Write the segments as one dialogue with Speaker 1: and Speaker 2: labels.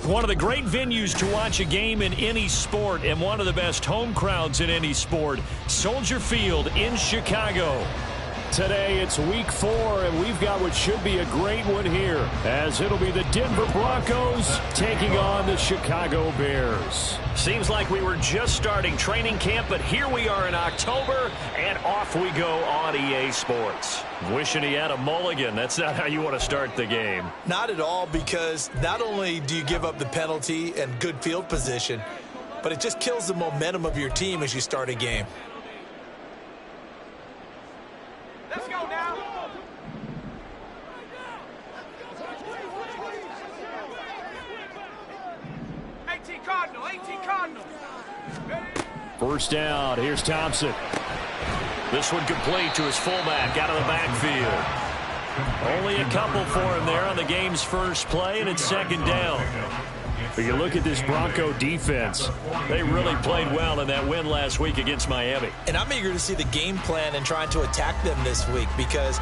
Speaker 1: One of the great venues to watch a game in any sport and one of the best home crowds in any sport, Soldier Field in Chicago. Today it's week 4, and we've got what should be a great one here, as it'll be the Denver Broncos taking on the Chicago Bears. Seems like we were just starting training camp, but here we are in October, and off we go on EA Sports. Wishing he had a mulligan. That's not how you want to start the game.
Speaker 2: Not at all, because not only do you give up the penalty and good field position, but it just kills the momentum of your team as you start a game.
Speaker 3: Let's go now. Cardinal.
Speaker 1: First down. Here's Thompson. This one complete to his fullback out of the backfield. Only a couple for him there on the game's first play, and it's second down. But you look at this Bronco defense. They really played well in that win last week against Miami.
Speaker 2: And I'm eager to see the game plan and trying to attack them this week, because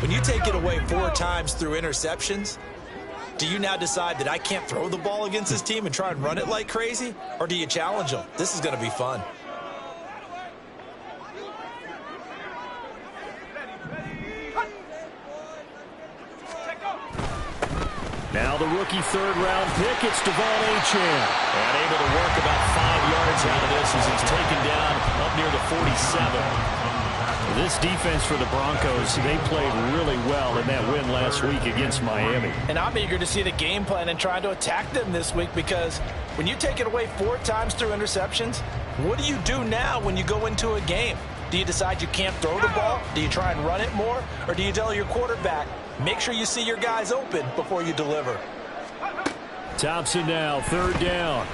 Speaker 2: when you take it away 4 times through interceptions, do you now decide that I can't throw the ball against this team and try and run it like crazy? Or do you challenge them? This is going to be fun.
Speaker 1: Now the rookie third-round pick, it's Devon Achane. And able to work about 5 yards out of this as he's taken down up near the 47. This defense for the Broncos, they played really well in that win last week against Miami.
Speaker 2: And I'm eager to see the game plan and trying to attack them this week, because when you take it away 4 times through interceptions, what do you do now when you go into a game? Do you decide you can't throw the ball? Do you try and run it more? Or do you tell your quarterback, make sure you see your guys open before you deliver?
Speaker 1: Thompson now, third down.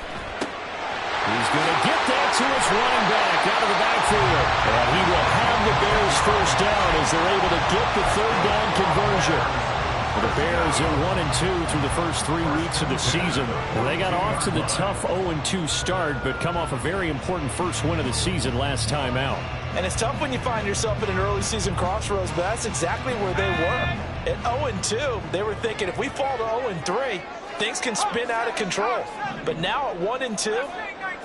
Speaker 1: He's going to get that to his running back out of the backfield. And he will have the Bears first down as they're able to get the third down conversion. Well, the Bears are 1-2 through the first 3 weeks of the season. Well, they got off to the tough 0-2 start, but come off a very important first win of the season last time out.
Speaker 2: And it's tough when you find yourself at an early season crossroads, but that's exactly where they were. At 0-2, they were thinking if we fall to 0-3, things can spin out of control. But now at 1-2,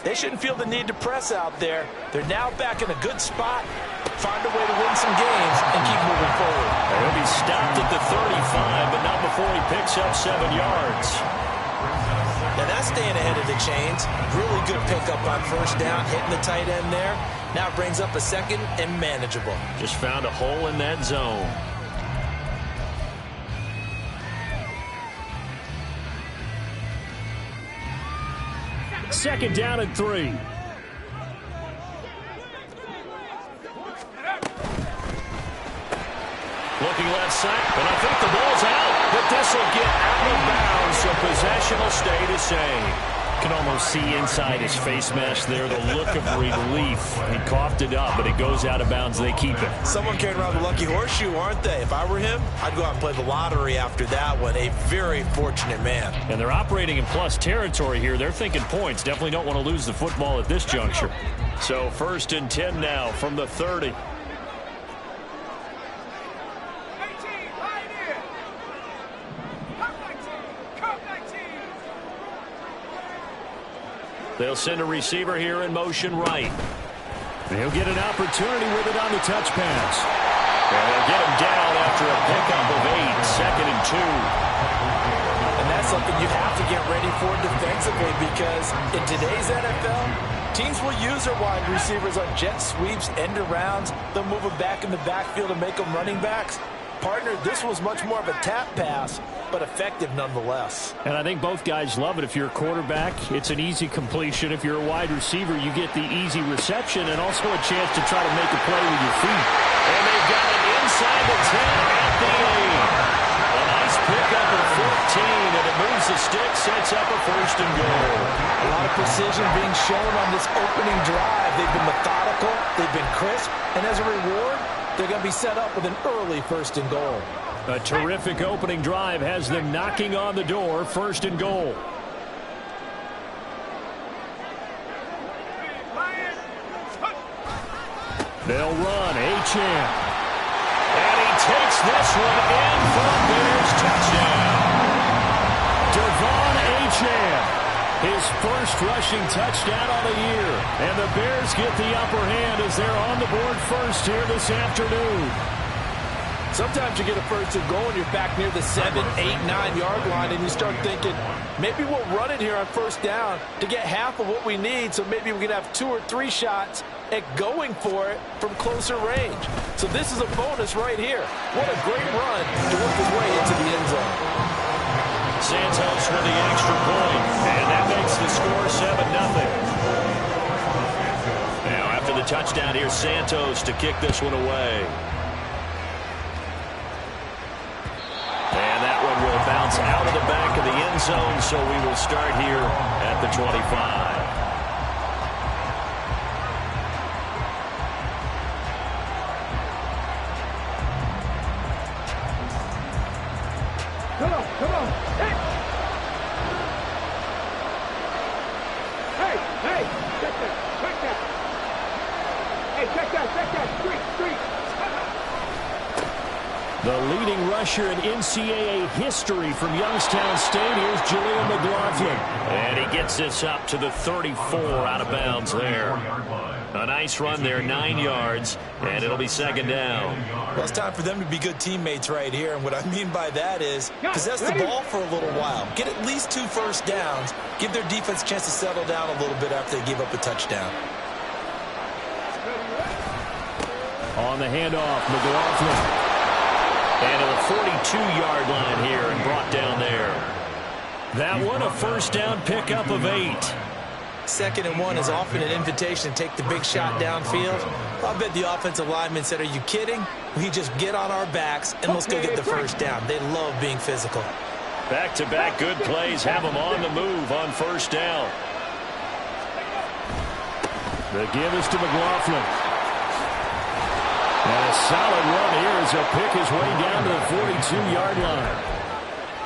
Speaker 2: they shouldn't feel the need to press out there. They're now back in a good spot, find a way to win some games, and keep moving forward.
Speaker 1: He'll be stopped at the 35, but not before he picks up 7 yards.
Speaker 2: Now that's staying ahead of the chains. Really good pickup on first down, hitting the tight end there. Now it brings up a second and manageable.
Speaker 1: Just found a hole in that zone. Second down and 3. Looking left side, and I think the ball's out. But this will get out of bounds, so possession will stay the same. Can almost see inside his face mask there the look of relief. He coughed it up, but it goes out of bounds. They keep it.
Speaker 2: Someone carrying around the lucky horseshoe, aren't they? If I were him, I'd go out and play the lottery after that one. A very fortunate man.
Speaker 1: And they're operating in plus territory here. They're thinking points. Definitely don't want to lose the football at this juncture. So 1st and 10 now from the 30. They'll send a receiver here in motion right. He'll get an opportunity with it on the touch pass. And they'll get him down after a pickup of 8, 2nd and 2.
Speaker 2: And that's something you have to get ready for defensively, because in today's NFL, teams will use their wide receivers on jet sweeps, end arounds. They'll move them back in the backfield and make them running backs. Partner, this was much more of a tap pass, but effective nonetheless.
Speaker 1: And I think both guys love it. If you're a quarterback, it's an easy completion. If you're a wide receiver, you get the easy reception and also a chance to try to make a play with your feet. And they've got it inside the 10 at the 8. A nice pickup of 14, and it moves the stick, sets up a 1st and goal.
Speaker 2: A lot of precision being shown on this opening drive. They've been methodical, they've been crisp, and as a reward, they're going to be set up with an early 1st and goal.
Speaker 1: A terrific opening drive has them knocking on the door, 1st and goal. They'll run, Achane. And he takes this one in for a Bears touchdown. Devon Achane His first rushing touchdown on the year. And the Bears get the upper hand as they're on the board first here this afternoon.
Speaker 2: Sometimes you get a first and goal and you're back near the 7, 8, 9-yard line, and you start thinking, maybe we'll run it here on first down to get half of what we need, so maybe we can have 2 or 3 shots at going for it from closer range. So this is a bonus right here. What a great run to work his way into the end zone.
Speaker 1: Santos with the extra point, and that makes the score 7-0. Now after the touchdown, here's Santos to kick this one away. And that one will bounce out of the back of the end zone, so we will start here at the 25.
Speaker 3: Come on. Hey! Hey! Check that. Hey, check that. Street.
Speaker 1: The leading rusher in NCAA history from Youngstown State. Here's Jaleel McLaughlin. And he gets this up to the 34 out of bounds there. A nice run there, 9 yards, and it'll be second down.
Speaker 2: Well, it's time for them to be good teammates right here, and what I mean by that is possess the ball for a little while. Get at least 2 first downs. Give their defense a chance to settle down a little bit after they give up a touchdown.
Speaker 1: On the handoff, McLaughlin. And to the 42-yard line here and brought down there. That one a first down pickup of 8.
Speaker 2: 2nd and 1 is often an invitation to take the big shot downfield. I bet the offensive linemen said, are you kidding? We just get on our backs and let's go get the first down. They love being physical.
Speaker 1: Back-to-back good plays have them on the move on first down. The give is to McLaughlin. And a solid run here as he'll pick his way down to the 42-yard line.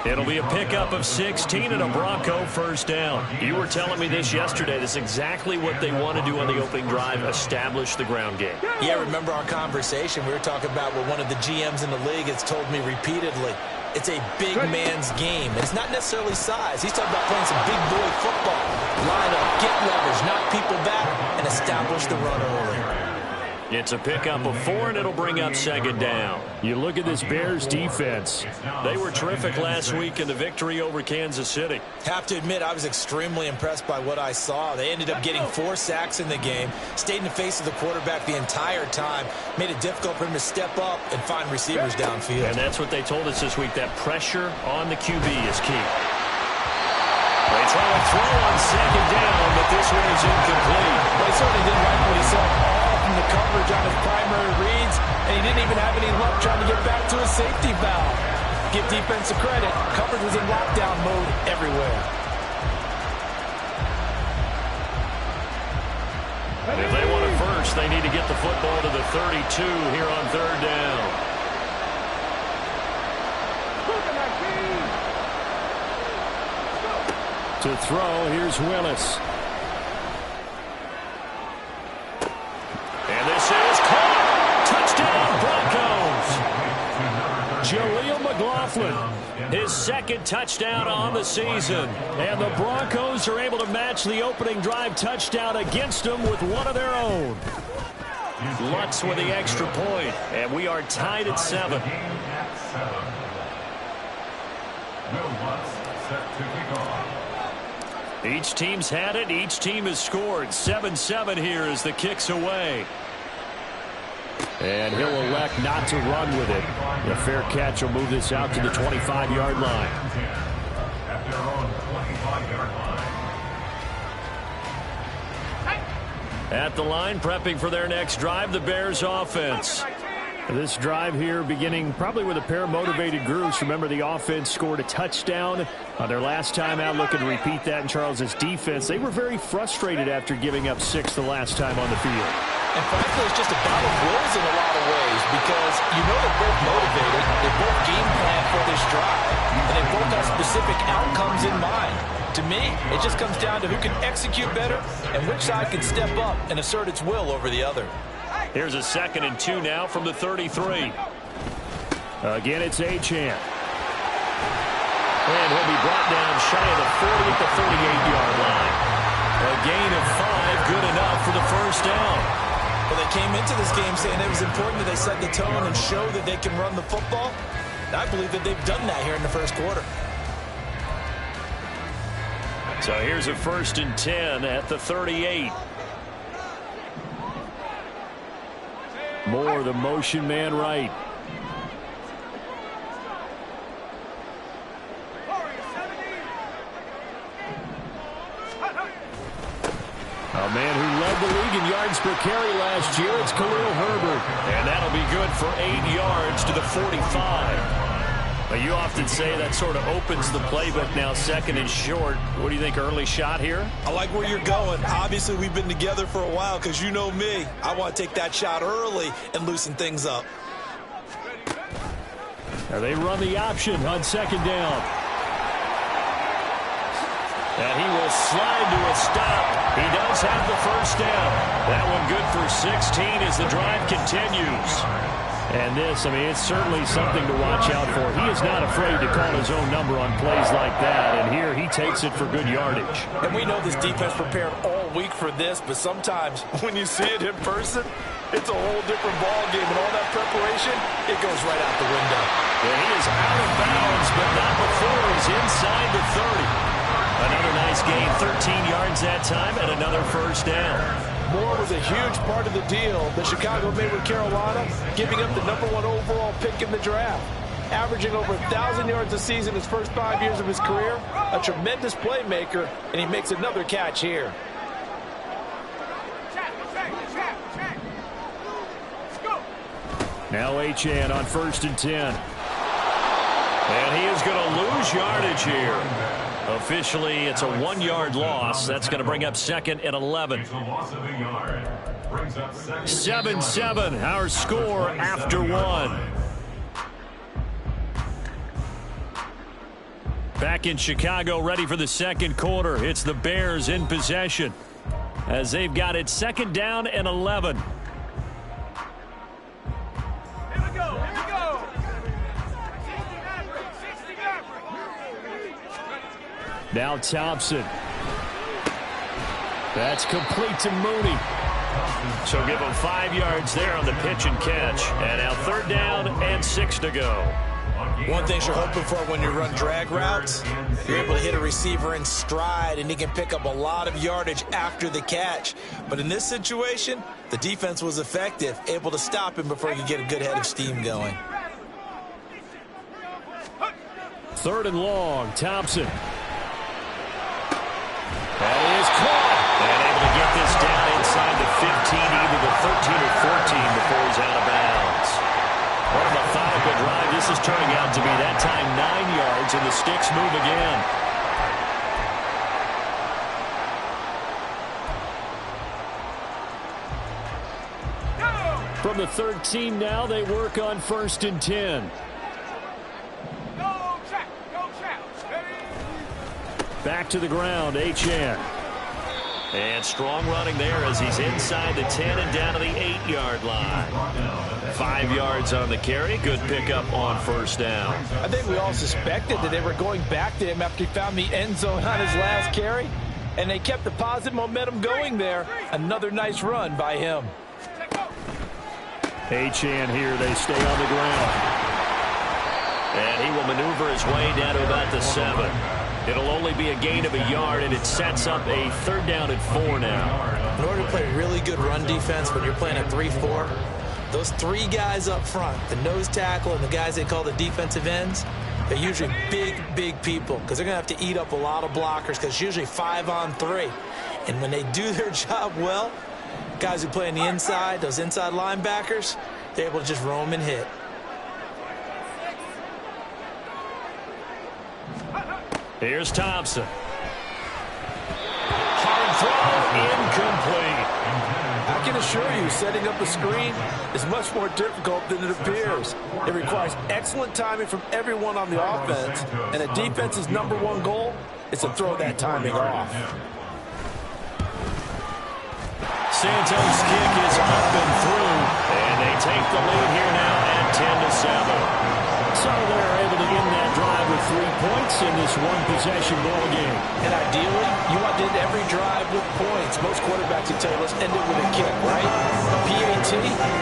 Speaker 1: It'll be a pickup of 16 and a Bronco first down. You were telling me this yesterday. This is exactly what they want to do on the opening drive, establish the ground game.
Speaker 2: Yeah, remember our conversation. We were talking about what one of the GMs in the league has told me repeatedly. It's a big man's game. It's not necessarily size. He's talking about playing some big boy football. Line up, get leverage, knock people back, and establish the run early.
Speaker 1: It's a pickup of 4, and it'll bring up second down. You look at this Bears defense. They were terrific last week in the victory over Kansas City.
Speaker 2: Have to admit, I was extremely impressed by what I saw. They ended up getting 4 sacks in the game, stayed in the face of the quarterback the entire time, made it difficult for him to step up and find receivers downfield.
Speaker 1: And that's what they told us this week, that pressure on the QB is key. They try to throw on second down, but this one is incomplete.
Speaker 2: Well, he certainly didn't like what he saw all from the coverage on his primary reads, and he didn't even have any luck trying to get back to his safety valve. Give defense credit. Coverage was in lockdown mode everywhere.
Speaker 1: If they want it first, they need to get the football to the 32 here on third down. To throw, here's Willis. And this is caught. Touchdown, Broncos. Jaleel McLaughlin, his 2nd touchdown on the season. And the Broncos are able to match the opening drive touchdown against them with one of their own. Lutz with the extra point, and we are tied at 7. Each team's had it. Each team has scored. 7-7 here as the kick's away. And he'll elect not to run with it. The fair catch will move this out to the 25-yard line. At the line, prepping for their next drive, the Bears offense. This drive here beginning probably with a pair of motivated groups. Remember, the offense scored a touchdown on their last time out. Looking to repeat that in Charles's defense. They were very frustrated after giving up 6 the last time on the field.
Speaker 2: And frankly, it's just a battle of wills in a lot of ways because you know they're both motivated. They both game plan for this drive, and they both have specific outcomes in mind. To me, it just comes down to who can execute better and which side can step up and assert its will over the other.
Speaker 1: Here's a 2nd and 2 now from the 33. Again, it's Achane. And he'll be brought down shy of the 40 at the 38-yard line. A gain of 5, good enough for the first down.
Speaker 2: Well, they came into this game saying it was important that they set the tone and show that they can run the football. And I believe that they've done that here in the first quarter.
Speaker 1: So here's a 1st and 10 at the 38. Moore, the motion man right. A man who led the league in yards per carry last year, it's Khalil Herbert. And that'll be good for 8 yards to the 45. But you often say that sort of opens the playbook now, 2nd and short. What do you think, early shot here?
Speaker 2: I like where you're going. Obviously, we've been together for a while because you know me. I want to take that shot early and loosen things up.
Speaker 1: Now they run the option on 2nd down. And he will slide to a stop. He does have the first down. That one good for 16 as the drive continues. And this, I mean, it's certainly something to watch out for. He is not afraid to call his own number on plays like that. And here he takes it for good yardage.
Speaker 2: And we know this defense prepared all week for this, but sometimes when you see it in person, it's a whole different ballgame. And all that preparation, it goes right out the window.
Speaker 1: And he is out of bounds, but not before he's inside the 30. Another nice gain, 13 yards that time, and another first down.
Speaker 2: Moore was a huge part of the deal that Chicago made with Carolina, giving up the #1 overall pick in the draft. Averaging over 1,000 yards a season his first 5 years of his career, a tremendous playmaker, and he makes another catch here.
Speaker 1: Now Achane on 1st and 10. And he is going to lose yardage here. Officially, it's a 1-yard loss. That's going to bring up 2nd and 11. 7-7, our score after 1. Back in Chicago, ready for the 2nd quarter. It's the Bears in possession as they've got it 2nd down and 11. Now Thompson. That's complete to Mooney. So give him 5 yards there on the pitch and catch. And now 3rd down and 6 to go.
Speaker 2: One thing you're hoping for when you run drag routes, you're able to hit a receiver in stride, and he can pick up a lot of yardage after the catch. But in this situation, the defense was effective, able to stop him before he could get a good head of steam going.
Speaker 1: 3rd and long, Thompson. That is caught. And able to get this down inside the 15, either the 13 or 14 before he's out of bounds. What a methodical drive. This is turning out to be that time 9 yards, and the sticks move again. From the 13 now, they work on 1st and 10. Back to the ground, Achane. And strong running there as he's inside the 10 and down to the 8-yard line. 5 yards on the carry. Good pickup on 1st down.
Speaker 2: I think we all suspected that they were going back to him after he found the end zone on his last carry. And they kept the positive momentum going there. Another nice run by him.
Speaker 1: Achane here. They stay on the ground. And he will maneuver his way down to about the 7. It'll only be a gain of a yard, and it sets up a 3rd down and 4 now.
Speaker 2: In order to play really good run defense when you're playing a 3-4, those 3 guys up front, the nose tackle and the guys they call the defensive ends, they're usually big people because they're going to have to eat up a lot of blockers because it's usually 5-on-3. And when they do their job well, guys who play on the inside, those inside linebackers, they're able to just roam and hit.
Speaker 1: Here's Thompson. Hard throw, incomplete.
Speaker 2: I can assure you, setting up a screen is much more difficult than it appears. It requires excellent timing from everyone on the offense, and a defense's #1 goal is to throw that timing off.
Speaker 1: Santos' kick is up and through, and they take the lead here now at 10-7. So they're able to end that drive with 3 points in this one-possession ball game.
Speaker 2: And ideally, you want to end every drive with points. Most quarterbacks will tell you, let's end it with a kick, right? PAT,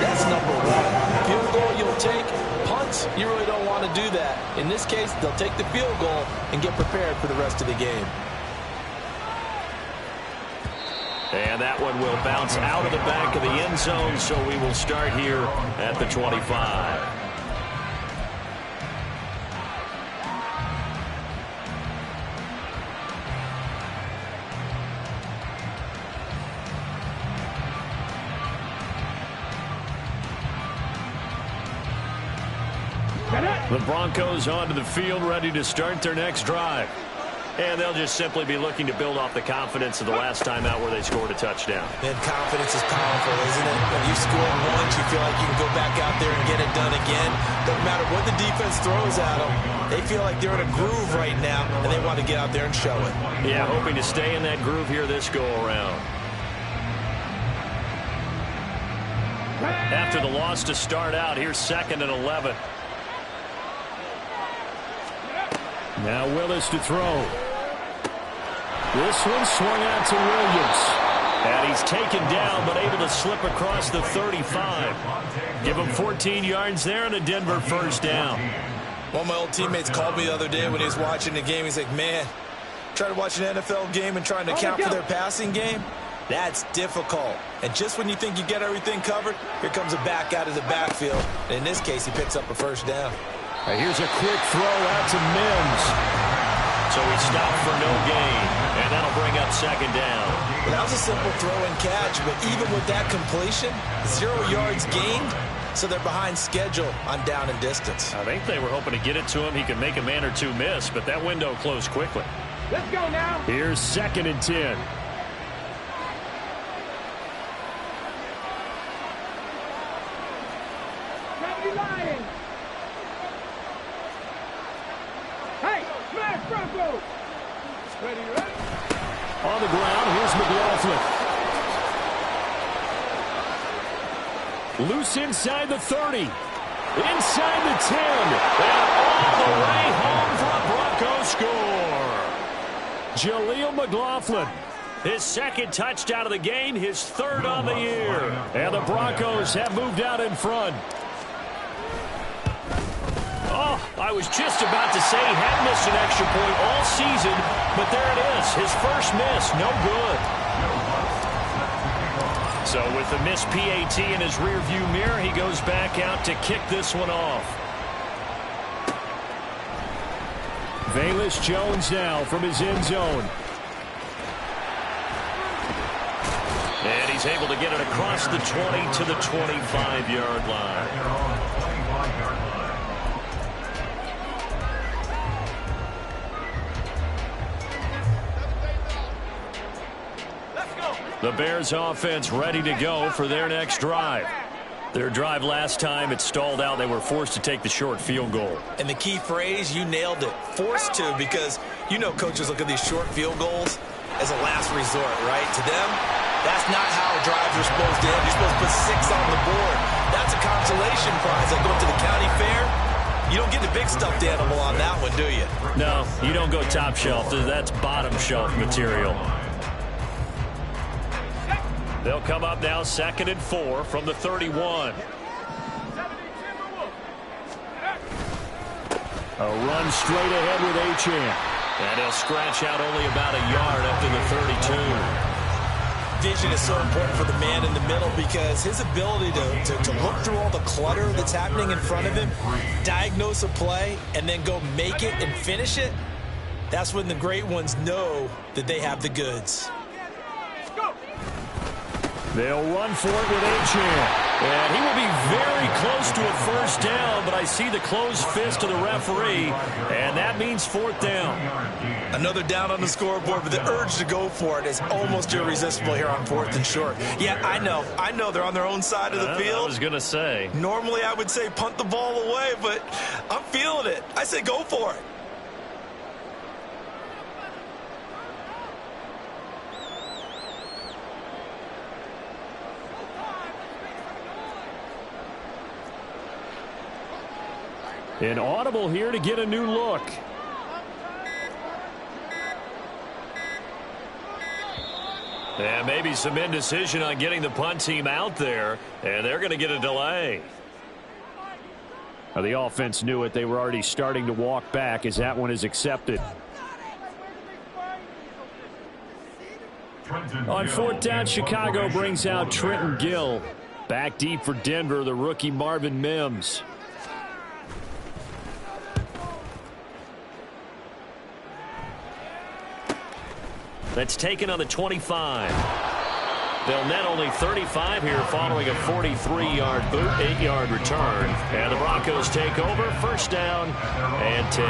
Speaker 2: that's number one. Field goal you'll take. Punts, you really don't want to do that. In this case, they'll take the field goal and get prepared for the rest of the game.
Speaker 1: And that one will bounce out of the back of the end zone, so we will start here at the 25. The Broncos onto the field, ready to start their next drive. And they'll just simply be looking to build off the confidence of the last time out where they scored a touchdown.
Speaker 2: And confidence is powerful, isn't it? When you score once, you feel like you can go back out there and get it done again. Doesn't matter what the defense throws at them. They feel like they're in a groove right now, and they want to get out there and show it.
Speaker 1: Yeah, hoping to stay in that groove here this go-around. After the loss to start out, here's 2nd and 11. Now Willis to throw. This one swung out to Williams. And he's taken down, but able to slip across the 35. Give him 14 yards there and a Denver first down.
Speaker 2: One of my old teammates called me the other day when he was watching the game. He's like, man, trying to watch an NFL game and trying to account for their passing game? That's difficult. And just when you think you get everything covered, here comes a back out of the backfield. And in this case, he picks up a first down.
Speaker 1: Here's a quick throw out to Mims. So he stopped for no gain, and that'll bring up 2nd down.
Speaker 2: Well, that was a simple throw and catch, but even with that completion, 0 yards gained, so they're behind schedule on down and distance.
Speaker 1: I think they were hoping to get it to him. He could make a man or two miss, but that window closed quickly.
Speaker 3: Let's go now.
Speaker 1: Here's 2nd and 10.
Speaker 3: Lions. Hey, smash Broncos. Ready, ready.
Speaker 1: On the ground, here's McLaughlin. Loose inside the 30. Inside the 10. And all the way home for a Broncos score. Jaleel McLaughlin. His 2nd touchdown of the game, his 3rd on the year. And the Broncos have moved out in front. Oh, I was just about to say he had missed an extra point all season, but there it is. His first miss, no good. So with the missed PAT in his rearview mirror, he goes back out to kick this one off. Velus Jones now from his end zone. And he's able to get it across the 20 to the 25-yard line. The Bears offense ready to go for their next drive. Their drive last time, it stalled out. They were forced to take the short field goal.
Speaker 2: And the key phrase, you nailed it. Forced to, because you know coaches look at these short field goals as a last resort, right? To them, that's not how drives are supposed to end. You're supposed to put 6 on the board. That's a consolation prize. Like going to the county fair, you don't get the big stuffed animal on that one, do you?
Speaker 1: No, you don't go top shelf. That's bottom shelf material. They'll come up now 2nd and 4 from the 31. A run straight ahead with Achane. And he'll scratch out only about a yard after the 32.
Speaker 2: Vision is so important for the man in the middle because his ability to look through all the clutter that's happening in front of him, diagnose a play, and then go make it and finish it, that's when the great ones know that they have the goods.
Speaker 1: They'll run for it with Achane. And he will be very close to a first down, but I see the closed fist of the referee, and that means 4th down.
Speaker 2: Another down on the scoreboard, but the urge to go for it is almost irresistible here on 4th and short. Yeah, I know they're on their own side of the field.
Speaker 1: I was going to say.
Speaker 2: Normally I would say punt the ball away, but I'm feeling it. I say go for it.
Speaker 1: An audible here to get a new look. And maybe some indecision on getting the punt team out there, and they're going to get a delay.
Speaker 4: Now, the offense knew it. They were already starting to walk back as that one is accepted. On fourth down, Chicago brings out Trenton Gill. Back deep for Denver, the rookie Marvin Mims.
Speaker 1: That's taken on the 25. They'll net only 35 here following a 43-yard boot, 8-yard return. And the Broncos take over, first down and 10.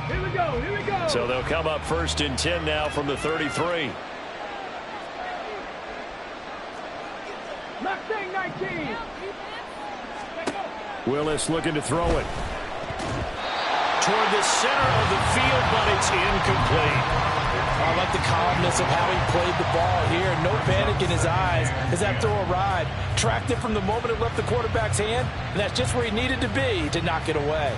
Speaker 3: Here we go, here we go.
Speaker 1: So they'll come up first and 10 now from the 33.
Speaker 3: Mustang 19.
Speaker 4: Willis looking to throw it.
Speaker 1: Toward the center of the field, but it's incomplete.
Speaker 2: I like the calmness of how he played the ball here. No panic in his eyes as that throw arrived. Tracked it from the moment it left the quarterback's hand, and that's just where he needed to be to knock it away.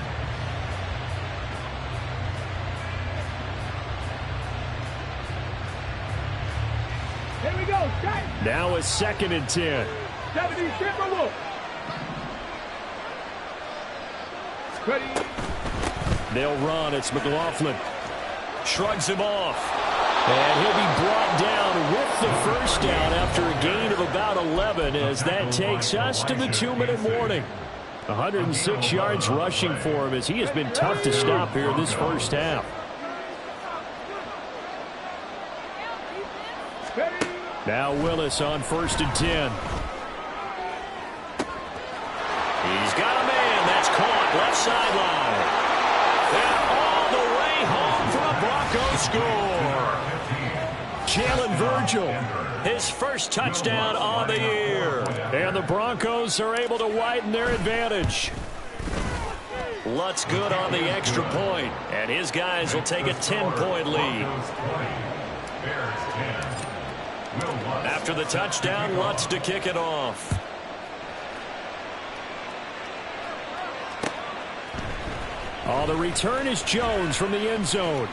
Speaker 3: Here we go, Sky.
Speaker 4: Now a second and 10.
Speaker 3: 70, Timberwolf. Ready.
Speaker 4: They'll run. It's McLaughlin.
Speaker 1: Shrugs him off.
Speaker 4: And he'll be brought down with the first down after a gain of about 11 as that takes us to the 2-minute warning. 106 yards rushing for him as he has been tough to stop here this first half. Now Willis on first and 10.
Speaker 1: He's got a man. That's caught left sideline. And all the way home for a Bronco score.
Speaker 4: Jalen Virgil.
Speaker 1: His first touchdown on the year.
Speaker 4: And the Broncos are able to widen their advantage.
Speaker 1: Lutz good on the extra point. And his guys will take a 10-point lead. After the touchdown, Lutz to kick it off.
Speaker 4: Oh, the return is Jones from the end zone.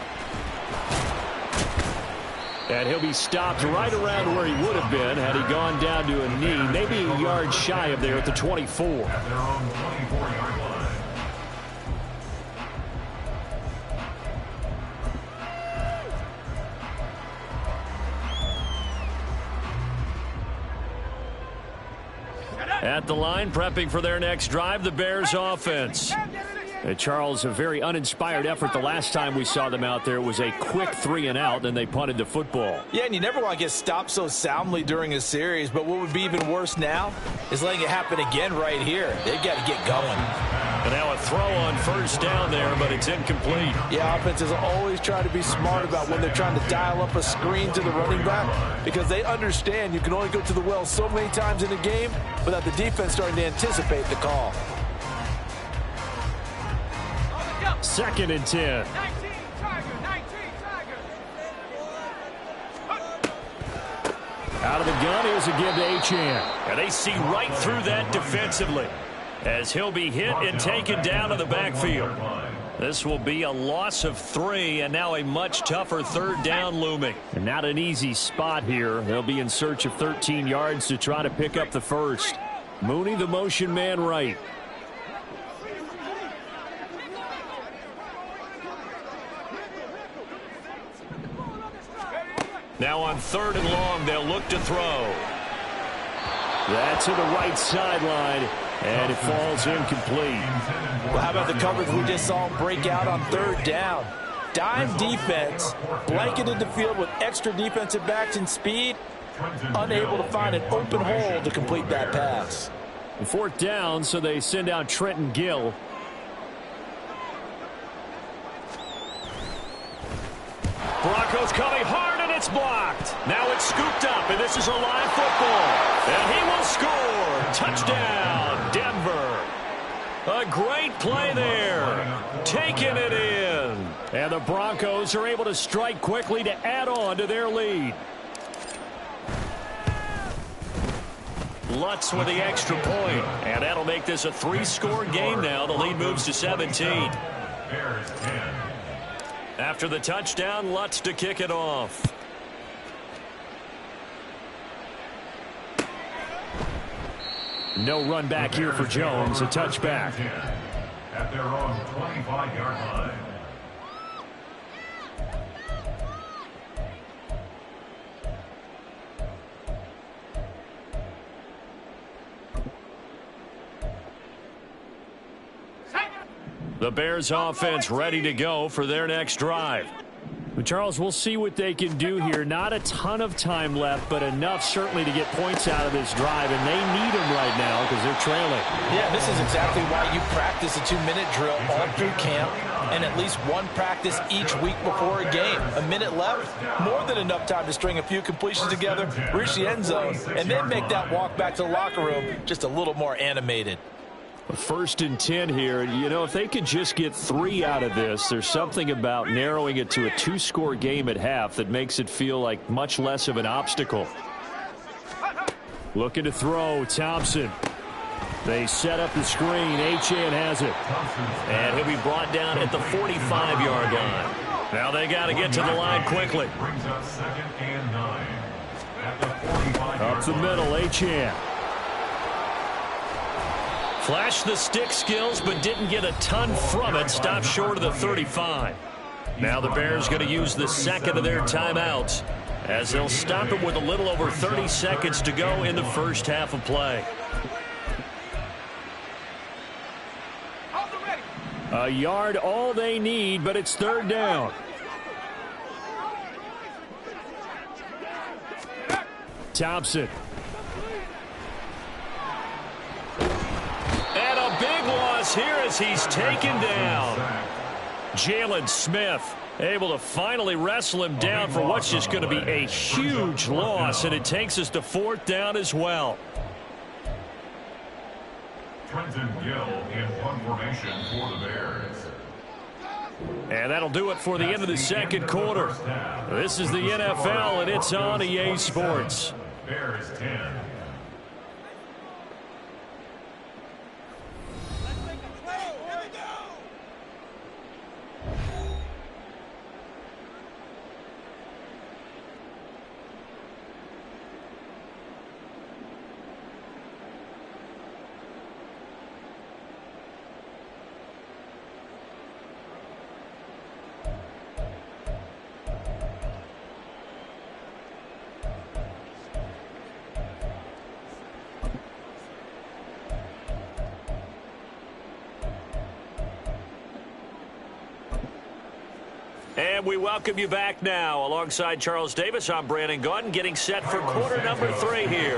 Speaker 4: And he'll be stopped right around where he would have been had he gone down to a knee, maybe a yard shy of there at the 24. At the line, prepping for their next drive, the Bears offense. Charles, a very uninspired effort the last time we saw them out there. It was a quick 3-and-out, then they punted the football.
Speaker 2: Yeah, and you never want to get stopped so soundly during a series, but what would be even worse now is letting it happen again right here. They've got to get going.
Speaker 1: And now a throw on first down there, but it's incomplete.
Speaker 2: Yeah, offenses always try to be smart about when they're trying to dial up a screen to the running back because they understand you can only go to the well so many times in a game without the defense starting to anticipate the call.
Speaker 4: Second and 10.
Speaker 3: 19, Tiger, 19, Tiger.
Speaker 4: Out of the gun, here's a give to Achane.
Speaker 1: And they see right through that defensively as he'll be hit and taken down to the backfield. This will be a loss of 3, and now a much tougher third down looming.
Speaker 4: And not an easy spot here. They'll be in search of 13 yards to try to pick up the first. Mooney, the motion man right.
Speaker 1: Now on third and long, they'll look to throw.
Speaker 4: That's to the right sideline, and it falls incomplete.
Speaker 2: Well, how about the coverage we just saw him break out on third down? Dime defense, blanketed the field with extra defensive backs and speed, unable to find an open hole to complete that pass.
Speaker 4: Fourth down, so they send out Trenton Gill.
Speaker 1: Broncos coming hard, and it's blocked. Now it's scooped up, and this is a live football. And he will score. Touchdown, Denver. A great play there. Taking it in.
Speaker 4: And the Broncos are able to strike quickly to add on to their lead.
Speaker 1: Lutz with the extra point. And that'll make this a 3-score game now. The lead moves to 17. After the touchdown, Lutz to kick it off.
Speaker 4: No run back here for Jones. A touchback.
Speaker 5: At their own 25-yard line.
Speaker 1: The Bears offense ready to go for their next drive.
Speaker 4: Well, Charles, we'll see what they can do here. Not a ton of time left, but enough certainly to get points out of this drive, and they need them right now because they're trailing.
Speaker 2: Yeah, this is exactly why you practice a 2-minute drill all through camp and at least one practice each week before a game. A minute left, more than enough time to string a few completions together, reach the end zone, and then make that walk back to the locker room just a little more animated.
Speaker 4: 1st and 10 here. You know, if they could just get 3 out of this, there's something about narrowing it to a 2-score game at half that makes it feel like much less of an obstacle. Looking to throw, Thompson. They set up the screen. Achane has it.
Speaker 1: And he'll be brought down at the 45-yard line. Now they got to get to the line quickly.
Speaker 5: Brings up 2nd and 9. At the 45-yard line.
Speaker 4: Up the middle, Achane.
Speaker 1: Flashed the stick skills, but didn't get a ton from it. Stopped short of the 35. Now the Bears going to use the second of their timeouts as they'll stop it with a little over 30 seconds to go in the first half of play.
Speaker 4: A yard all they need, but it's 3rd down. Thompson.
Speaker 1: And a big loss here as he's taken down. Jalen Smith able to finally wrestle him down for what's just going to be a huge loss, and it takes us to 4th down as well.
Speaker 5: Trenton Gill in one formation for the Bears.
Speaker 1: And that'll do it for the end of the second quarter. This is the NFL, and it's on EA Sports.
Speaker 5: Bears 10.
Speaker 1: And we welcome you back now. Alongside Charles Davis, I'm Brandon Gaudin, getting set for quarter number 3 here.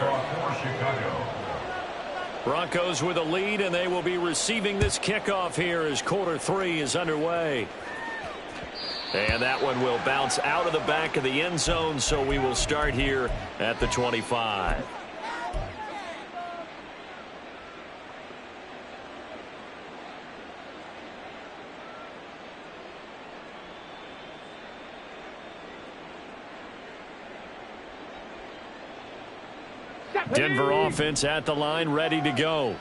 Speaker 1: Broncos with a lead, and they will be receiving this kickoff here as quarter 3 is underway. And that one will bounce out of the back of the end zone, so we will start here at the 25. Denver offense at the line, ready to go.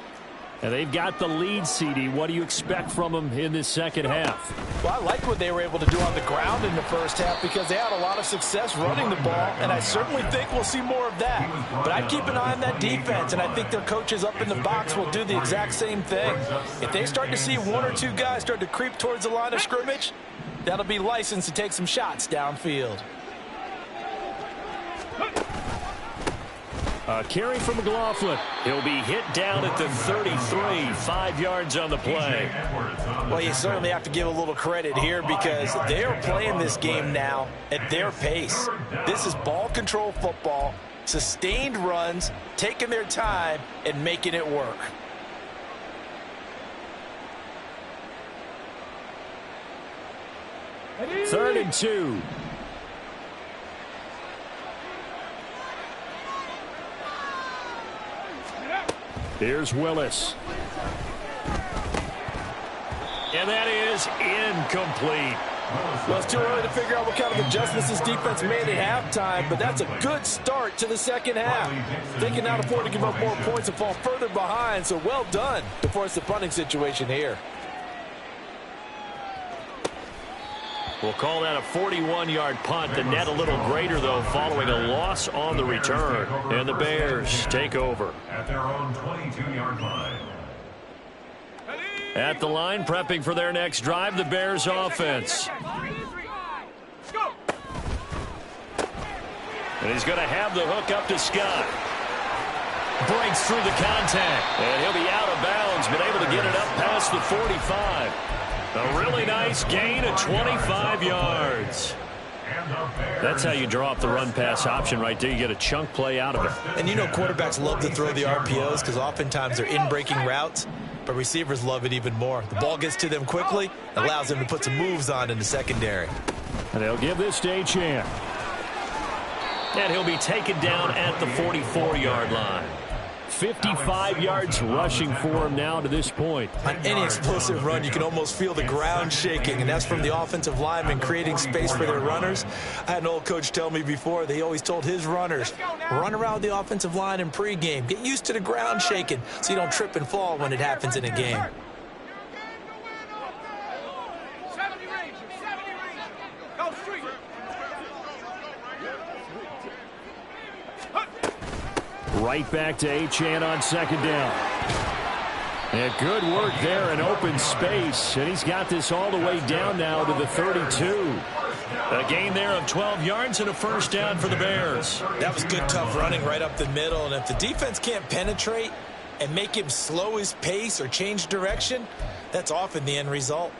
Speaker 4: And they've got the lead, CD. What do you expect from them in this second half?
Speaker 2: Well, I like what they were able to do on the ground in the first half because they had a lot of success running the ball, and I certainly think we'll see more of that. But I'd keep an eye on that defense, and I think their coaches up in the box will do the exact same thing. If they start to see 1 or 2 guys start to creep towards the line of scrimmage, that'll be licensed to take some shots downfield.
Speaker 4: Carry from McLaughlin.
Speaker 1: He'll be hit down at the 33, 5 yards on the play.
Speaker 2: Well, you certainly have to give a little credit here because they're playing this game now at their pace. This is ball control football, sustained runs, taking their time, and making it work.
Speaker 4: Third and 2. Here's Willis.
Speaker 1: And that is incomplete.
Speaker 2: Well, it's too early to figure out what kind of adjustments this defense made at halftime, but that's a good start to the second half. They can now afford to give up more points and fall further behind, so well done to force the punting situation here.
Speaker 1: We'll call that a 41-yard punt. The net a little greater, though, following a loss on the return. And the Bears take over.
Speaker 5: At their own 22-yard line.
Speaker 1: At the line, prepping for their next drive, the Bears offense. And he's going to have the hook up to Scott. Breaks through the contact. And he'll be out of bounds, but able to get it up past the 45. A really nice gain of 25 yards. That's how you draw up the run-pass option right there. You get a chunk play out of it.
Speaker 2: And you know quarterbacks love to throw the RPOs because oftentimes they're in-breaking routes, but receivers love it even more. The ball gets to them quickly, allows them to put some moves on in the secondary.
Speaker 1: And they'll give this to Achane. And he'll be taken down at the 44-yard line. 55 yards rushing for him now to this point.
Speaker 2: On any explosive run, you can almost feel the ground shaking, and that's from the offensive linemen creating space for their runners. I had an old coach tell me before, they always told his runners, run around the offensive line in pregame. Get used to the ground shaking so you don't trip and fall when it happens in a game.
Speaker 3: 70 Rangers, 70 Rangers. Go street.
Speaker 1: Right back to Achane on second down. And good work there in open space. And he's got this all the way down now to the 32. A gain there of 12 yards and a first down for the Bears.
Speaker 2: That was good, tough running right up the middle. And if the defense can't penetrate and make him slow his pace or change direction, that's often the end result.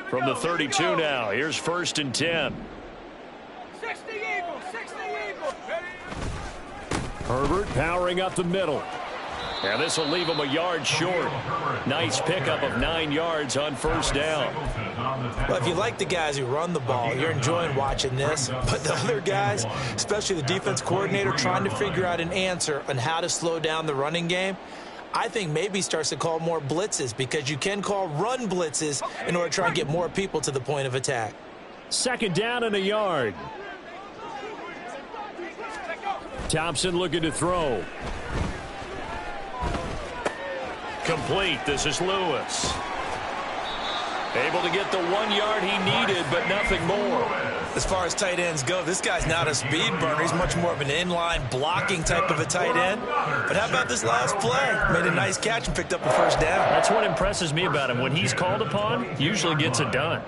Speaker 1: From the 32 now, here's first and 10.
Speaker 3: 60 Eagles, 60 Eagles.
Speaker 1: Herbert powering up the middle. And this will leave him a yard short. Nice pickup of 9 yards on first down.
Speaker 2: Well, if you like the guys who run the ball, you're enjoying watching this. But the other guys, especially the defense coordinator, trying to figure out an answer on how to slow down the running game, I think maybe starts to call more blitzes, because you can call run blitzes in order to try and get more people to the point of attack.
Speaker 1: Second down and a yard. Thompson looking to throw. Complete. This is Lewis. Able to get the 1 yard he needed, but nothing more.
Speaker 2: As far as tight ends go, this guy's not a speed burner. He's much more of an inline blocking type of a tight end. But how about this last play? Made a nice catch and picked up a first down.
Speaker 1: That's what impresses me about him. When he's called upon, usually gets it done.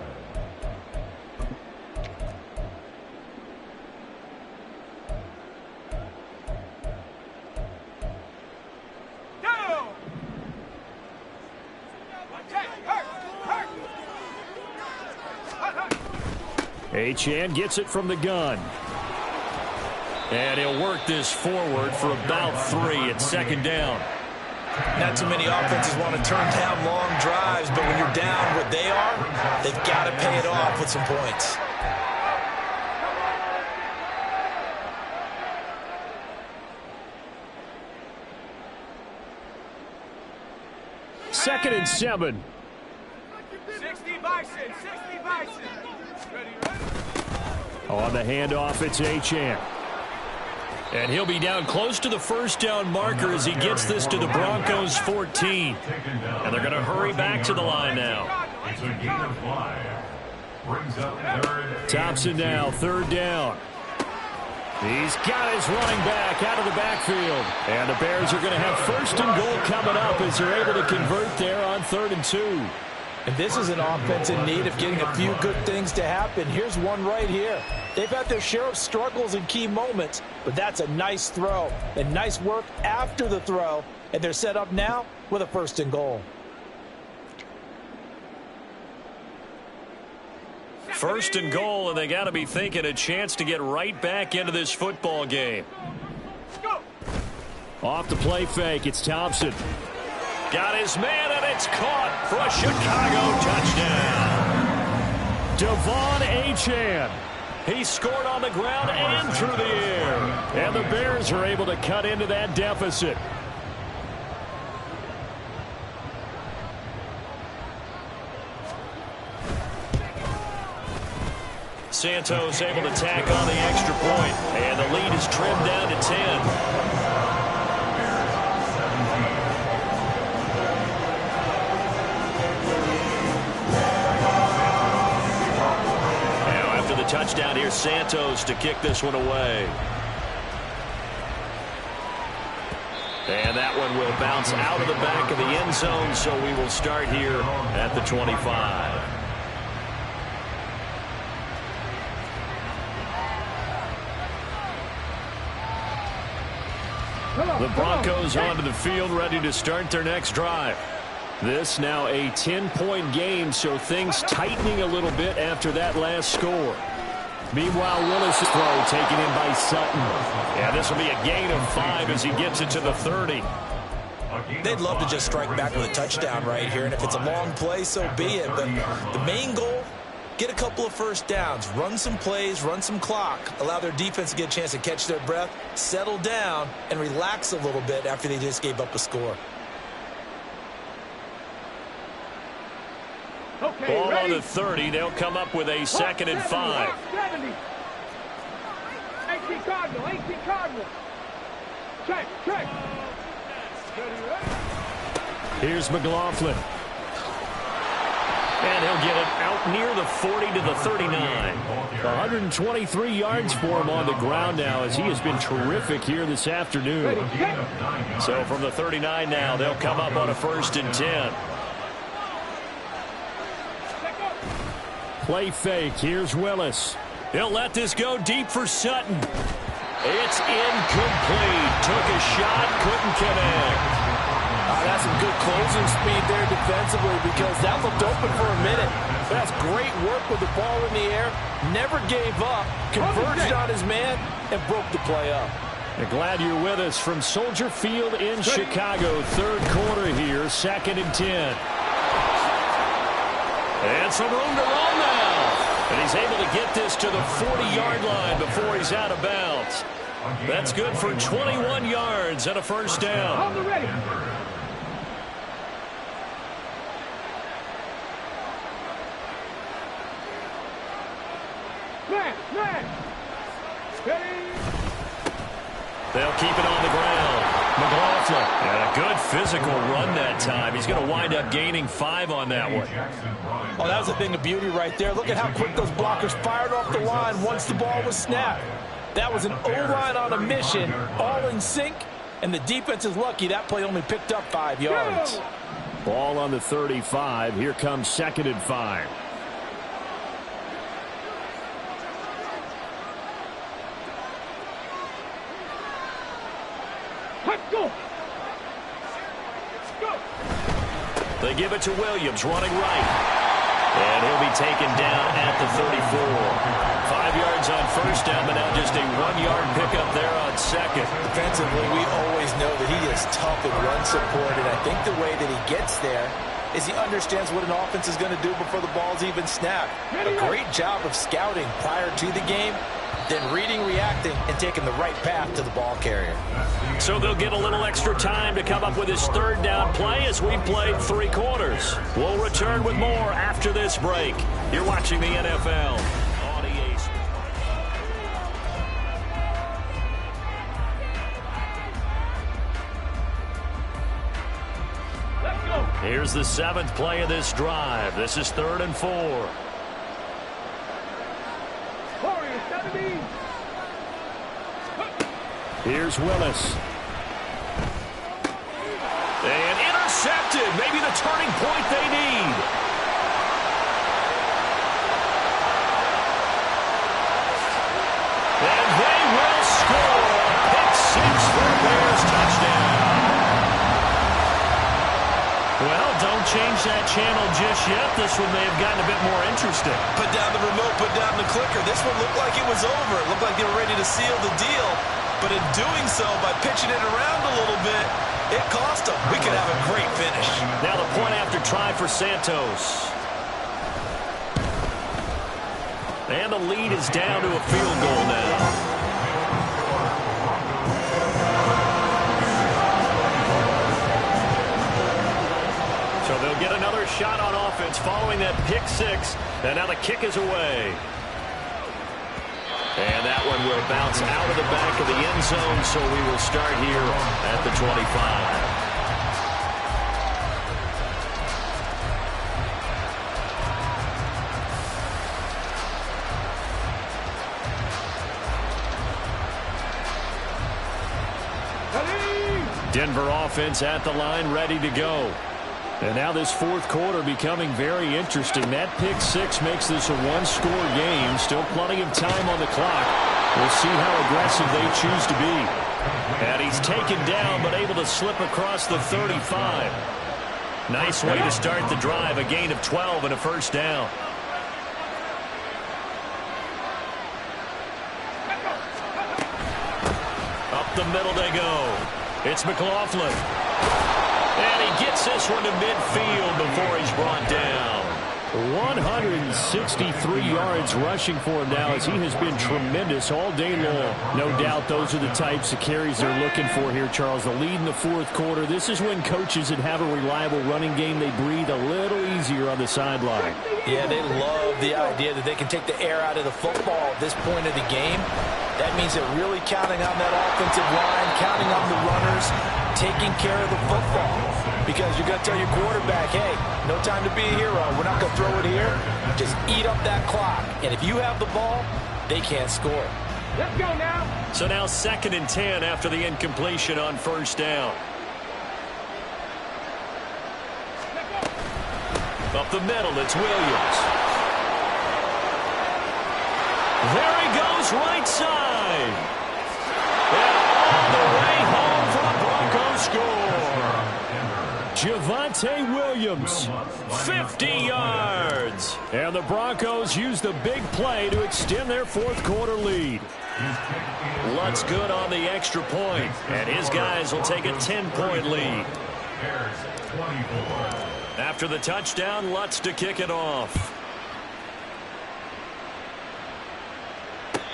Speaker 1: Achane gets it from the gun. And he'll work this forward for about 3 at second down.
Speaker 2: Not too many offenses want to turn down long drives, but when you're down what they are, they've got to pay it off with some points.
Speaker 1: Second and 7.
Speaker 3: 60 Bison, 60 Bison. Ready?
Speaker 1: On the handoff, it's Achane. And he'll be down close to the first down marker as he gets this to the Broncos 14. And they're going to hurry back to the line now.
Speaker 5: It's a gain of 5. Brings up third.
Speaker 1: Thompson now, third down. He's got his running back out of the backfield. And the Bears are going to have first and goal coming up as they're able to convert there on 3rd and 2.
Speaker 2: And this is an offense in need of getting a few good things to happen. Here's one right here. They've had their share of struggles in key moments, but that's a nice throw and nice work after the throw. And they're set up now with a first and goal.
Speaker 1: First and goal, and they got to be thinking a chance to get right back into this football game. Off the play fake, it's Thompson. Got his man, and it's caught for a Chicago touchdown. Devon Achane. He scored on the ground and through the air. And the Bears are able to cut into that deficit. Santos able to tack on the extra point, and the lead is trimmed down to 10. Touchdown here, Santos to kick this one away. And that one will bounce out of the back of the end zone, so we will start here at the 25. The Broncos onto the field, ready to start their next drive. This now a 10-point game, so things tightening a little bit after that last score. Meanwhile, Willis' throw taken in by Sutton. Yeah, this will be a gain of 5 as he gets it to the 30.
Speaker 2: They'd love to just strike back with a touchdown right here, and if it's a long play, so be it. But the main goal, get a couple of first downs, run some plays, run some clock, allow their defense to get a chance to catch their breath, settle down, and relax a little bit after they just gave up a score.
Speaker 3: Okay,
Speaker 1: ball
Speaker 3: ready?
Speaker 1: on the 30. They'll come up with a 2nd and 5.
Speaker 3: 70. 18 Cardinal, 18 Cardinal. Check.
Speaker 1: Here's McLaughlin. And he'll get it out near the 40 to the 39. 123 yards for him on the ground now, as he has been terrific here this afternoon. So from the 39 now, they'll come up on a 1st and 10. Play fake. Here's Willis. He'll let this go deep for Sutton. It's incomplete. Took a shot, couldn't connect.
Speaker 2: That's some good closing speed there defensively, because that looked open for a minute. That's great work with the ball in the air. Never gave up. Converged on his man and broke the play up.
Speaker 1: I'm glad you're with us from Soldier Field in Chicago. 3rd quarter here, 2nd and 10. And some room to run now. And he's able to get this to the 40-yard line before he's out of bounds. That's good for 21 yards and a 1st down.
Speaker 3: On the ready. Man. Ready.
Speaker 1: They'll keep it on the ground. McLaughlin. And a good physical run that time. He's going to wind up gaining 5 on that one.
Speaker 2: Oh, that was a thing of beauty right there. Look at how quick those blockers fired off the line once the ball was snapped. That was an O-line on a mission, all in sync, and the defense is lucky that play only picked up 5 yards.
Speaker 1: Ball on the 35. Here comes 2nd and 5.
Speaker 3: Let's go.
Speaker 1: They give it to Williams, running right. And he'll be taken down at the 34. 5 yards on 1st down, but now just a 1-yard pickup there on 2nd.
Speaker 2: Defensively, we always know that he is tough in run support, and I think the way that he gets there is he understands what an offense is going to do before the ball's even snapped. A great job of scouting prior to the game, then reading, reacting, and taking the right path to the ball carrier.
Speaker 1: So they'll get a little extra time to come up with his 3rd down play as we've played 3 quarters. We'll return with more after this break. You're watching the NFL on EA Sports.
Speaker 3: Let's go.
Speaker 1: Here's the 7th play of this drive. This is 3rd and 4.
Speaker 3: Warriors, 70.
Speaker 1: Here's Willis. And intercepted. Maybe the turning point they need. And they will score. Pick 6 for Bears touchdown. Well, don't change that channel just yet. This one may have gotten a bit more interesting.
Speaker 2: Put down the remote, put down the clicker. This one looked like it was over. It looked like they were ready to seal the deal. But in doing so, by pitching it around a little bit, it cost them. We could have a great finish.
Speaker 1: Now the point after try for Santos. And the lead is down to a field goal now. So they'll get another shot on offense following that pick 6. And now the kick is away. one will bounce out of the back of the end zone, so we will start here at the 25. Denver offense at the line, ready to go. And now this fourth quarter becoming very interesting. That pick six makes this a one-score game. Still plenty of time on the clock. We'll see how aggressive they choose to be. And he's taken down, but able to slip across the 35. Nice way to start the drive. A gain of 12 and a first down. Up the middle they go. It's McLaughlin. And he gets this one to midfield before he's brought down.
Speaker 4: 163 yards rushing for him now, as he has been tremendous all day long. No doubt those are the types of carries they're looking for here, Charles. The lead in the fourth quarter. This is when coaches that have a reliable running game, they breathe a little easier on the sideline.
Speaker 2: Yeah, they love the idea that they can take the air out of the football at this point of the game. That means they're really counting on that offensive line, counting on the runners, taking care of the football. Because you're going to tell your quarterback, hey, no time to be a hero. We're not going to throw it here. Just eat up that clock. And if you have the ball, they can't score.
Speaker 3: Let's go now.
Speaker 1: So now 2nd and 10 after the incompletion on first down. Up the middle, it's Williams. There he goes, right side. And all the way home for the Broncos score.
Speaker 4: Javonte Williams,
Speaker 1: 50 yards.
Speaker 4: and the Broncos use the big play to extend their fourth quarter lead.
Speaker 1: Lutz good on the extra point, and his guys will take a 10-point lead. After the touchdown, Lutz to kick it off.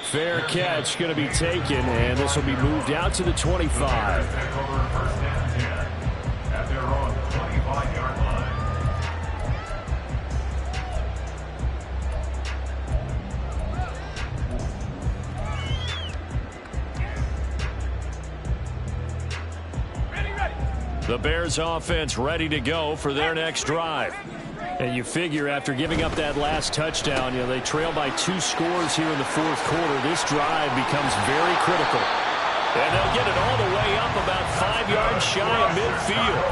Speaker 4: Fair catch going to be taken, and this will be moved out to the 25.
Speaker 5: At their own 25-yard line.
Speaker 1: The Bears offense ready to go for their next drive.
Speaker 4: And you figure after giving up that last touchdown, they trail by 2 scores here in the fourth quarter. This drive becomes very critical.
Speaker 1: And they'll get it all the way up about 5 yards shy of midfield.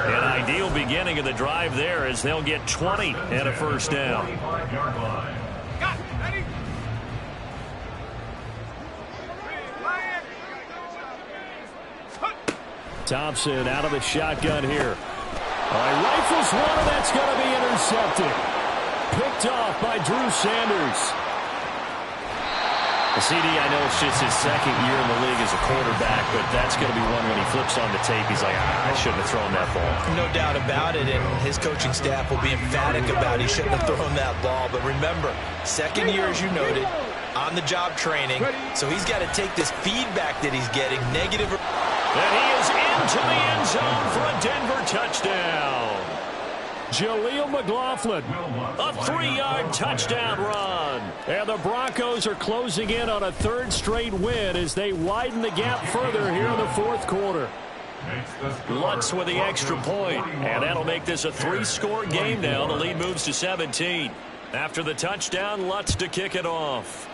Speaker 1: An ideal beginning of the drive there, as they'll get 20 and a first down.
Speaker 3: Got it. Ready?
Speaker 4: Thompson out of the shotgun here. All right, rifles one, and that's going to be intercepted. Picked off by Drew Sanders.
Speaker 1: CD, I know it's just his second year in the league as a quarterback, but that's going to be one when he flips on the tape, he's like, I shouldn't have thrown that ball.
Speaker 2: No doubt about it, and his coaching staff will be emphatic about he shouldn't have thrown that ball. But remember, second year, as you noted, on-the-job training, so he's got to take this feedback that he's getting, negative.
Speaker 1: And he is into the end zone for a Denver touchdown.
Speaker 4: Jaleel McLaughlin.
Speaker 1: A 3-yard touchdown run.
Speaker 4: And the Broncos are closing in on a 3rd straight win as they widen the gap further here in the fourth quarter.
Speaker 1: Lutz with the extra point, and that'll make this a 3-score game now. The lead moves to 17. After the touchdown, Lutz to kick it off.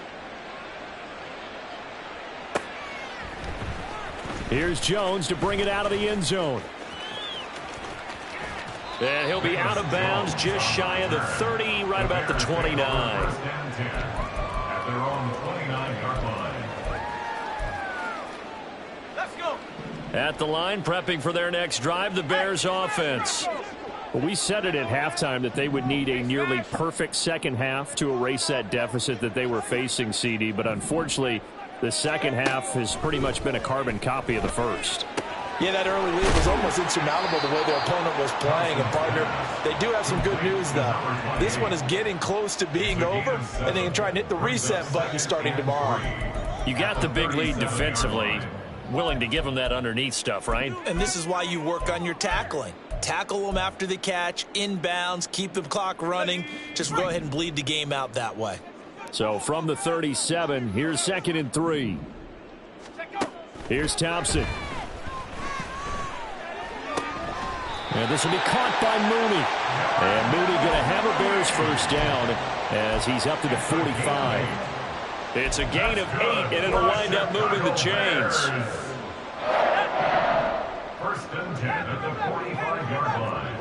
Speaker 4: Here's Jones to bring it out of the end zone.
Speaker 1: And he'll be out of bounds just shy of the 30, right about the 29.
Speaker 5: At their own 29-yard line.
Speaker 3: Let's go.
Speaker 1: At the line, prepping for their next drive, the Bears offense.
Speaker 4: Well, we said it at halftime that they would need a nearly perfect second half to erase that deficit that they were facing, CD, but unfortunately, the second half has pretty much been a carbon copy of the first.
Speaker 2: Yeah, that early lead was almost insurmountable the way their opponent was playing. And, partner, they do have some good news, though. This one is getting close to being over, and they can try and hit the reset button starting tomorrow.
Speaker 1: You got the big lead defensively, willing to give them that underneath stuff, right?
Speaker 2: And this is why you work on your tackling. Tackle them after the catch, inbounds, keep the clock running. Just go ahead and bleed the game out that way.
Speaker 4: So from the 37, here's 2nd and 3. Here's Thompson. And this will be caught by Mooney. And Mooney going to have a Bears first down as he's up to the 45.
Speaker 1: It's a gain of 8, and it'll wind up moving the chains.
Speaker 5: First and 10 at the 45-yard line.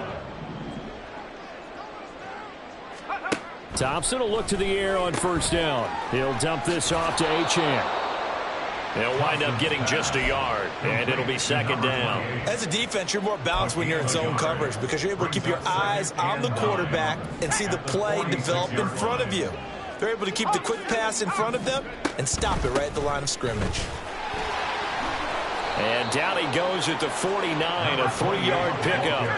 Speaker 4: Thompson will look to the air on first down. He'll dump this off to Achane.
Speaker 1: They'll wind up getting just a yard, and it'll be 2nd down.
Speaker 2: As a defense, you're more balanced when you're in zone coverage because you're able to keep your eyes on the quarterback and see the play develop in front of you. They're able to keep the quick pass in front of them and stop it right at the line of scrimmage.
Speaker 1: And down he goes at the 49, a 3-yard pickup.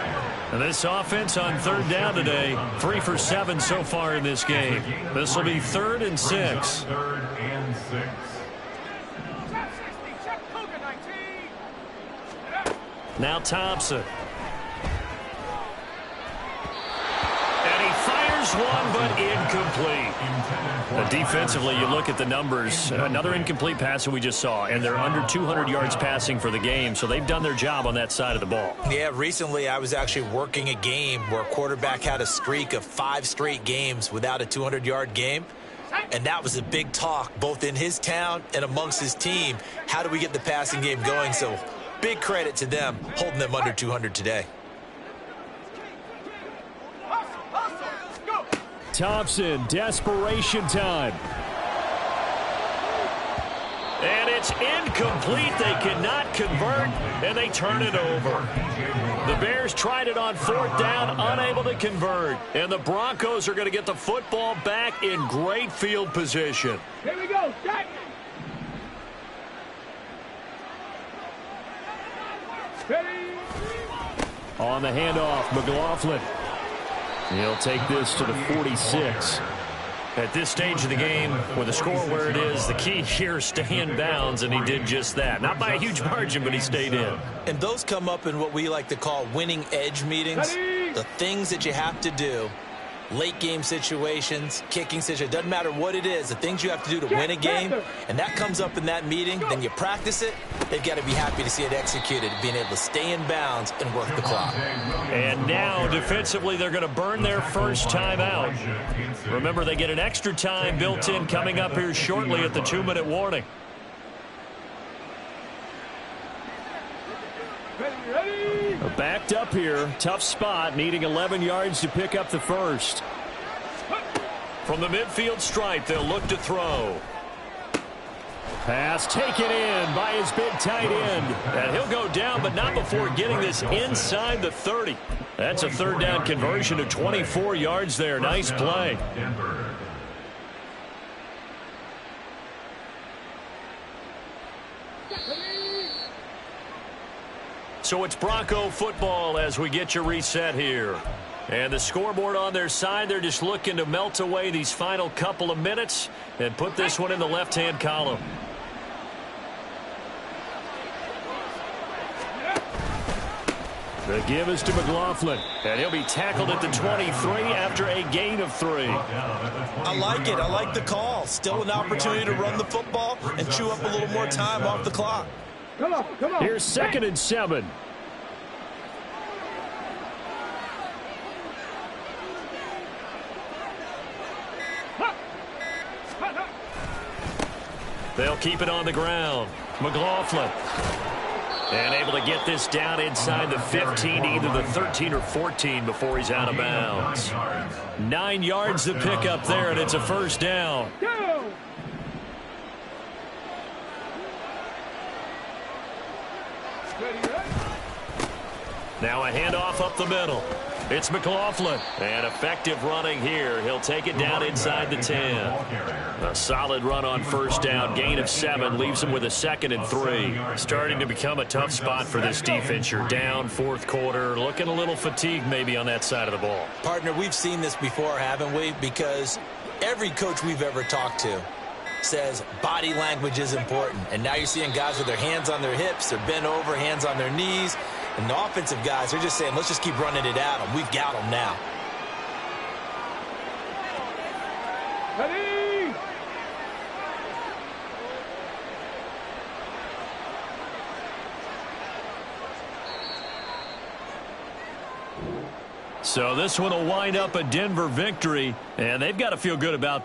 Speaker 1: And this offense on 3rd down today, 3 for 7 so far in this game. This will be 3rd and 6.
Speaker 5: 3rd and 6.
Speaker 1: Now Thompson. And he fires one, but incomplete. Defensively, you look at the numbers. Another incomplete pass that we just saw, and they're under 200 yards passing for the game, so they've done their job on that side of the ball.
Speaker 2: Yeah, recently I was actually working a game where a quarterback had a streak of 5 straight games without a 200-yard game. And that was a big talk, both in his town and amongst his team. How do we get the passing game going? So big credit to them holding them under 200 today.
Speaker 4: Thompson, desperation time.
Speaker 1: And it's incomplete. They cannot convert, and they turn it over. The Bears tried it on 4th down, unable to convert. And the Broncos are going to get the football back in great field position.
Speaker 3: Here we go, Jack. Ready.
Speaker 4: On the handoff, McLaughlin. He'll take this to the 46.
Speaker 1: At this stage of the game, with the score where it is, the key here is stay in bounds, and he did just that. Not by a huge margin, but he stayed in.
Speaker 2: And those come up in what we like to call winning edge meetings. The things that you have to do, late game situations, kicking situations, doesn't matter what it is, the things you have to do to win a game, and that comes up in that meeting, then you practice it, they've got to be happy to see it executed, being able to stay in bounds and work the clock.
Speaker 1: And now, defensively, they're going to burn their first time out. Remember, they get an extra time built in coming up here shortly at the 2-minute warning.
Speaker 4: Backed up here, tough spot, needing 11 yards to pick up the first.
Speaker 1: From the midfield stripe, they'll look to throw.
Speaker 4: Pass taken in by his big tight end.
Speaker 1: And he'll go down, but not before getting this inside the 30. That's a 3rd down conversion of 24 yards there. Nice play. So it's Bronco football as we get you reset here. And the scoreboard on their side, they're just looking to melt away these final couple of minutes and put this one in the left-hand column.
Speaker 4: The give is to McLaughlin.
Speaker 1: And he'll be tackled at the 23 after a gain of 3.
Speaker 2: I like it. I like the call. Still an opportunity to run the football and chew up a little more time off the clock.
Speaker 3: Come on, come on.
Speaker 4: Here's 2nd and 7.
Speaker 1: They'll keep it on the ground. McLaughlin. And able to get this down inside the 15, either the 13 or 14 before he's out of bounds. 9 yards to pick up there, and it's a first down.
Speaker 3: Go.
Speaker 1: Now a handoff up the middle. It's McLaughlin. And effective running here. He'll take it down inside the 10. A solid run on first down. Gain of 7. Leaves him with a 2nd and 3. Starting to become a tough spot for this defense. You're down 4th quarter. Looking a little fatigued maybe on that side of the ball.
Speaker 2: Partner, we've seen this before, haven't we? Because every coach we've ever talked to says body language is important. And now you're seeing guys with their hands on their hips. They're bent over, hands on their knees. And the offensive guys are just saying, let's just keep running it at them. We've got them now.
Speaker 3: Ready.
Speaker 1: So this one will wind up a Denver victory, and they've got to feel good about this.